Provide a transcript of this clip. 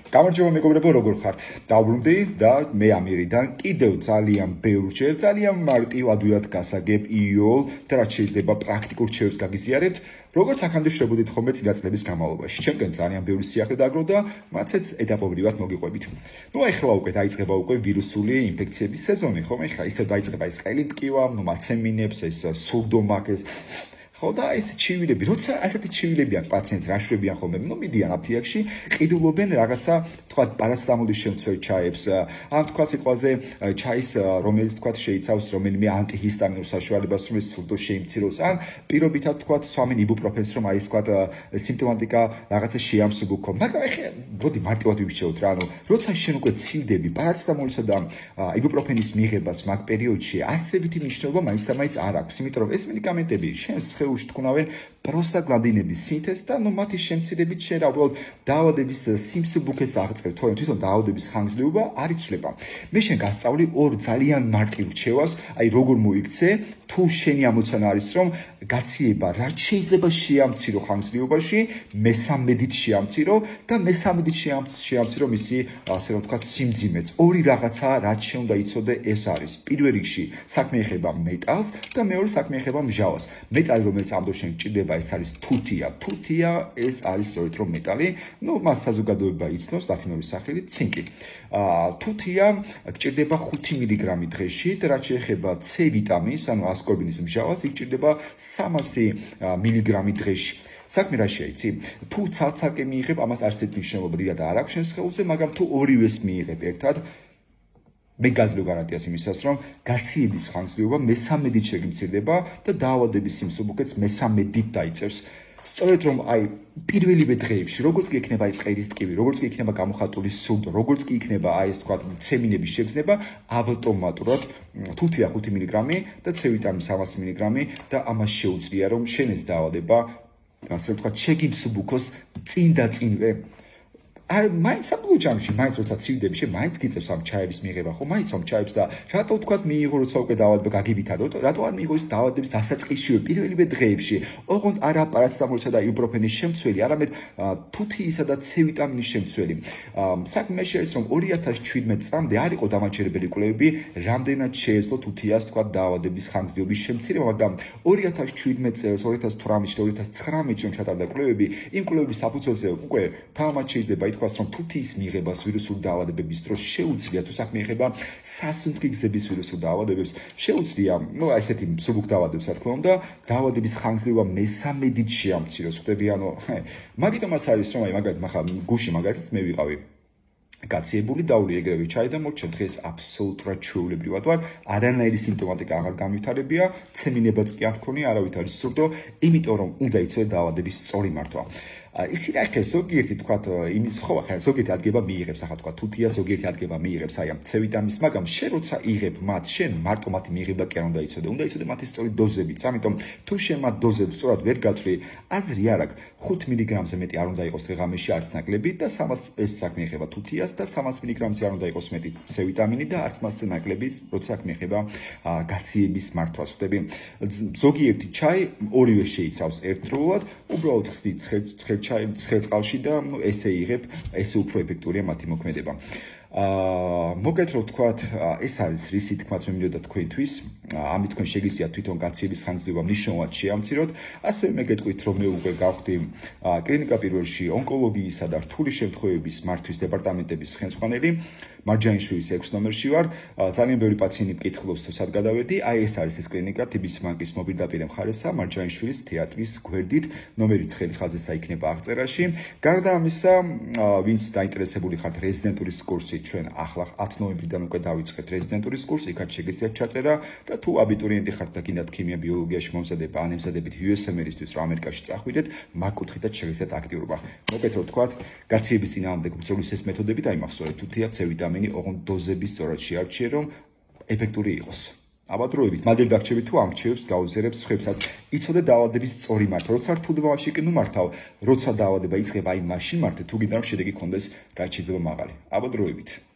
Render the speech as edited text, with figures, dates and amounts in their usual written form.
გამარჯობა მეგობრებო, როგორ ხართ? დავბრუნდი და მე ამირიდან კიდევ ძალიან ბევრჯერ, ძალიან მარტივადულად გასაგებ იოლ და რაც შეიძლება პრაქტიკულ რჩევებს გაგიზიარებთ, როგორც აქამდე შევებოდით ხოლმე წინა წლების განმავლობაში. ჩემგან ძალიან ბევრი სიახლე დაგროვდა და მათაც ეტაპობრივად მოგიყვებით. ახლა უკვე დაიწყება ვირუსული ინფექციების სეზონი, ხომ? ახლა ისე დაიწყება ეს ყელი ტკივა, მაცემინებს, ეს სურდომა, ხო და ეს ჩივილები, როცა ასეთი ჩივილები აქვს პაციენტს, რაშვებიან ხოლმე, მიდიან აფთიაქში, ყიდულობენ რაღაცა, თქვათ, პარაცეტამოლის შემცველ ჩაებს, ან თქვათ სიტყვაზე ჩაის, რომელიც თქვათ შეიცავს რომელიმე ანტიჰისტამინურ საშუალებას, რომ ეს სურდო შეიმციროს, ან პირობითად თქვათ, სვამენ იბუპროფენს, რომ აი ეს თქვათ სიმპტომატიკა რაღაცა შეამსუბუქო. მაგრამ ეხლა მოდი მარტივად ვივიჩეოთ რა, როცა შენ უკვე ცივდები პარაცეტამოლისა და იბუპროფენის მიღებას მაგ პერიოდში, არსებითი მნიშვნელობა მაინც და მაინც არ აქვს, იმიტომ რომ ეს მედიკამენტები შენს უშტკვნავენ პროსტაგლანდინების სინთეზს და მათი შემცირებით შენ უბრალოდ დაავადების სიმსუბუქეს აღწევ, თვითონ დაავადების ხანგრძლივობა არ იცვლება. მე შენ გასწავლი ორ ძალიან მარტივ რჩევას, აი როგორ მოიქცე, თუ შენი ამოცანა არის რომ გაციება რაც შეიძლება შეამცირო ხანგრძლივობაში, მესამედით შეამცირო და მესამედით შეამცირო მისი ასე რომ ვთქვათ სიმძიმეც. ორი რაღაცა რაც შენ უნდა იცოდე ეს არის. პირველ რიგში საქმე ეხება მეტალს და მეორე საქმე ეხება მჟავას. მეტალი რომელიც ამ დროში ჭირდება ეს არის თუთია. თუთია ეს არის სწორედ რომ მეტალი, მას საზოგადოება იცნობს ლათინური სახელით ცინკი. თუთია ჭირდება 5 მგ დღეში და რაც შეეხება C ვიტამინს, ანუ ასკორბინის მჟავას, იქ ჭირდება 300 მგ დღეში. საქმე რა შეიცი? თუ ცალ-ცალკე მიიღებ, ამას არც ერთი მნიშვნელობა დიდად არ აქვს შენს ხელზე, მაგრამ თუ ორივეს მიიღებ ერთად, მე გაძლევ გარანტიას იმისას, რომ გაციების ხანგრძლივობა მესამედით შეგიმცირდება და დაავადების სიმსუბუქეც მესამედით დაიწერს. სწორედ რომ აი პირველივე დღეებში, როგორც კი იქნება ეს ყელის ტკივი, როგორც კი იქნება გამოხატული სურდო, როგორც კი იქნება აი ეს თქვათ ცემინების შეგრძნება, ავტომატურად თუთია 5 მგ და C ვიტამინი 300 მგ და ამას შეუძლია რომ შენ ეს დაავადება, ასე ვთქვათ, შეგიმსუბუქოს წინ და წინვე. მაინც საბოლოო ჯამში, მაინც როცა ცივდები, შენ მაინც გიწევს ამ ჩაების მიღება, ხო? მაინც ამ ჩაებს და რატო ვთქვათ მიიღო, როცა უკვე დაავადება გაგივითარო, რატო არ მიიღო ეს დაავადების დასაწყისშივე პირველივე დღეებში? ოღონდ არა პარაცეტამოლისა და იბუპროფენის შემცველი, არამედ თუთიისა და C ვიტამინის შემცველი. საქმე არის რომ 2017 წლამდე არ იყო დამაჯერებელი კვლევები, რამდენად შეეძლო თუთიას თქვათ დაავადების ხანგრძლივობის შემცირება, მაგრამ 2017 წელს, 2018 და 2019 წელს ჩატარდა კვლევები, იმ კვლევების საფუძველზე უკვე თამამად შეიძლება ითქვას, რომ თუთიის მიღებას ვირუსული დაავადებების დროს შეუძლია, თუ საქმე ეხება სასუნთქი გზების ვირუსულ დაავადებებს, შეუძლია, ესეთი მსუბუქ დაავადებებს, რა თქმა უნდა, დაავადების ხანგრძლივობა მესამედით შეამციროს. ხვდები, მაგიტომაც არის, რომ აი მაგალითად, ახლა გუში მაგალითად მე ვიყავი გაციებული დაული ეგრევე ჩაი და მორჩა დღეს აბსოლუტურად ჩვეულებრივად ვარ, არანაირი სიმპტომატიკა აღარ გამვითარებია, ცემინებაც კი არ მქონია, არავით არის სურდო, იმიტომ რომ უნდა იცოდე დაავადების სწორი მართვა. იცი რა ხე ზოგიერთი თქვათ იმის ხო ახლა ზოგიერთი ადგება მიიღებს ახლა თქვათ თუთია ზოგიერთი ადგება მიიღებს აი ამ C ვიტამინის, მაგრამ შენ როცა იღებ მათ, შენ მარტო მათი მიღება კი არ უნდა იცოდე, უნდა იცოდე მათი სწორი დოზებიც. ამიტომ თუ შენ მათ დოზებს სწორად ვერ გათვლი, აზრი არ აქვს, 5 მგ-ზე მეტი არ უნდა იყოს დღე-ღამეში არც ნაკლები და 300 ეს საქმე ეხება თუთიას და 300 მგ-ზე არ უნდა იყოს მეტი C ვიტამინი და არც მასზე ნაკლები, როცა საქმე ეხება გაციების მართვას. ხვდები, ზოგიერთი ჩაი ორივე შეიცავს ერთდროულად, უბრალოდ ხსნით ცხელ წყალში და ესე იღებ, ესე უფრო ეფექტურია მათი მოქმედება. მოგეთ რომ ვთქვათ, ეს არის რის თქმაც მე მინდოდა თქვენთვის, ამით თქვენ შეგიძლიათ თვითონ გაციების ხანგრძლივობა მნიშვნელოვნად შეამციროთ. ასევე მე გეტყვით, რომ მე უკვე გავხდი კლინიკა პირველში ონკოლოგიისა და რთული შემთხვევების მართვის დეპარტამენტების ხელმძღვანელი. მარჯანიშვილის 6 ნომერში ვარ. ძალიან ბევრი პაციენტი მკითხულობს თუ სად გადავედი. აი ეს არის ეს კლინიკა TBC ბანკის მოპირდაპირე მხარესა, მარჯანიშვილის თეატრის გვერდით, ნომერი 9 ხაზისა იქნება აღწერაში. გარდა ამისა, ვინც დაინტერესებული ხართ რეზიდენტურის კურსით, ჩვენ ახლა 10 ნოემბრიდან უკვე დავიწყეთ რეზიდენტურის კურსი, იქაც შეგიძლიათ ჩაწერა და თუ აბიტურიენტი ხართ და გინდათ ქიმია ბიოლოგიაში მომზადება, ან ემზადებით USMR-ისთვის, რომ ამერიკაში წახვიდეთ, მაგ კუთხითაც შეგიძლიათ აქტიურობა. მოგეთ რომ ვთქვათ, გაციების წინააღმდეგ ბრძოლის ეს მეთოდები დაიმახსოვრეთ, თუთია C ვიტამინი, ოღონდ დოზების სწორად შეარჩიე, რომ ეფექტური იყოს. აბადროებით, მაგერ დაგჭირებით თუ ამ რჩევებს გაუზიარებს ხებსაც, იცოდე დაავადების სწორი მართვა. როცა რთულდება მაშინ კი მართავ, როცა დაავადება იწყება, აი მაშინ მართე, თუ გინდა რომ შედეგი გქონდეს, რაც შეიძლება მაღალი. აბადროებით.